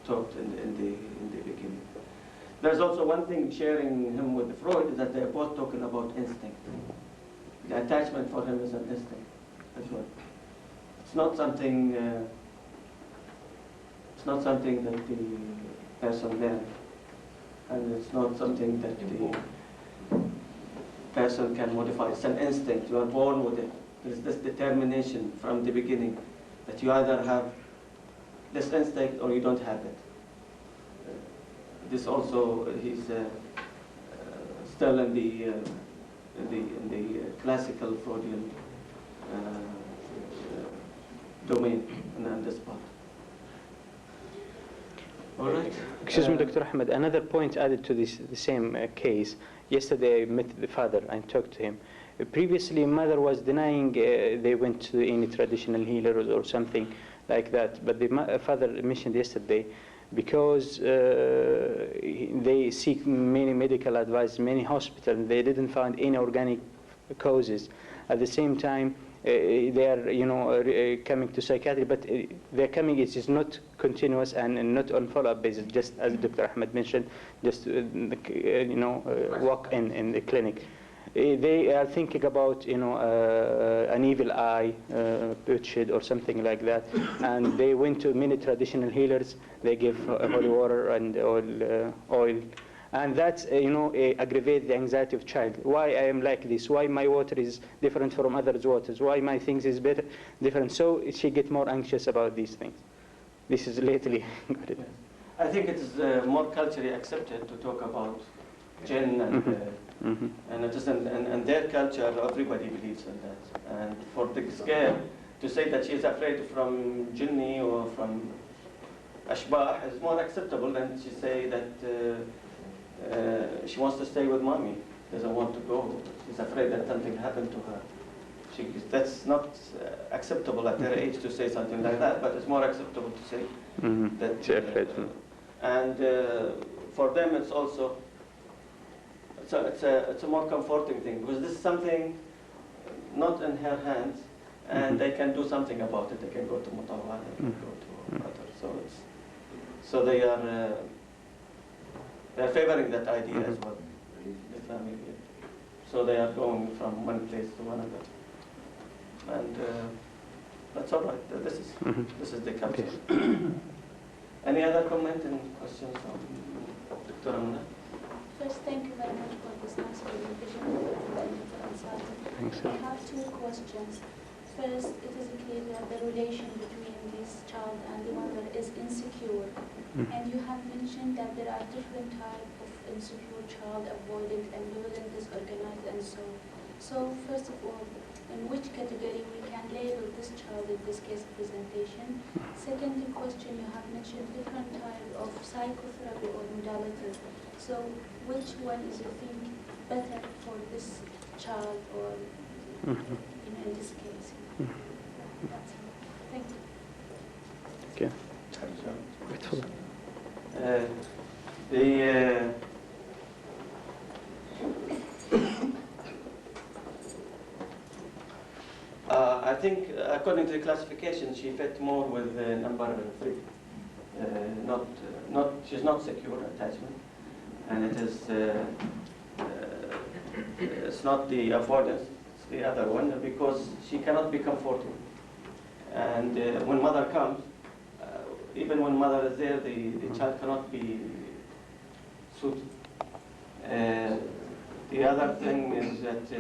talked in the beginning. There's also one thing sharing him with Freud, is that they're both talking about instinct. The attachment for him is an instinct as well. It's not something. It's not something that the person learns, and it's not something that the person can modify. It's an instinct. You are born with it. There's this determination from the beginning that you either have this instinct or you don't have it. This also, he's still in the classical Freudian domain and on this part. All right. Excuse me, Dr. Ahmed, another point added to this, the same case. Yesterday I met the father and talked to him. Previously, mother was denying they went to any traditional healer or something like that. But the father mentioned yesterday, because they seek many medical advice, many hospitals, they didn't find any organic causes. At the same time, they are, coming to psychiatry, but their coming is not continuous and not on follow-up basis. Just as Dr. Ahmed mentioned, just walk in the clinic. They are thinking about an evil eye, putrid or something like that, and they went to many traditional healers. They give holy water and oil. And that, aggravates the anxiety of child. Why I am like this? Why my water is different from others' waters? Why my things is different? So she get more anxious about these things. This is lately. I think it is more culturally accepted to talk about jinn and and it is and their culture. Everybody believes in that. And for the girl to say that she is afraid from jinni or from ashbah is more acceptable than to say that. She wants to stay with mommy, doesn't want to go. She's afraid that something happened to her. That's not acceptable at her age to say something like that, but it's more acceptable to say that she's afraid. And for them, it's also it's a more comforting thing, because this is something not in her hands, and they can do something about it. They can go to Mutawwa, they can go to other. So they are. They are favoring that idea as well, the family. So they are going from one place to another, and that's all right. This is the culture. Any other comment and questions from Dr. Amna? First, thank you very much for this nice presentation. I have two questions. First, it is clear that the relation between this child and the mother is insecure. And you have mentioned that there are different types of insecure child, avoidant, ambivalent, disorganized, and so on. So first of all, in which category we can label this child in this case presentation? Second question, you have mentioned different types of psychotherapy or modalities. So which one is you think better for this child or in this case? That's all. Thank you. Okay. I think, according to the classification, she fit more with number 3. She's not secure attachment, and it is. It's not the avoidance; it's the other one, because she cannot be comforted. And when mother comes, even when mother is there, the child cannot be soothed. The other thing is that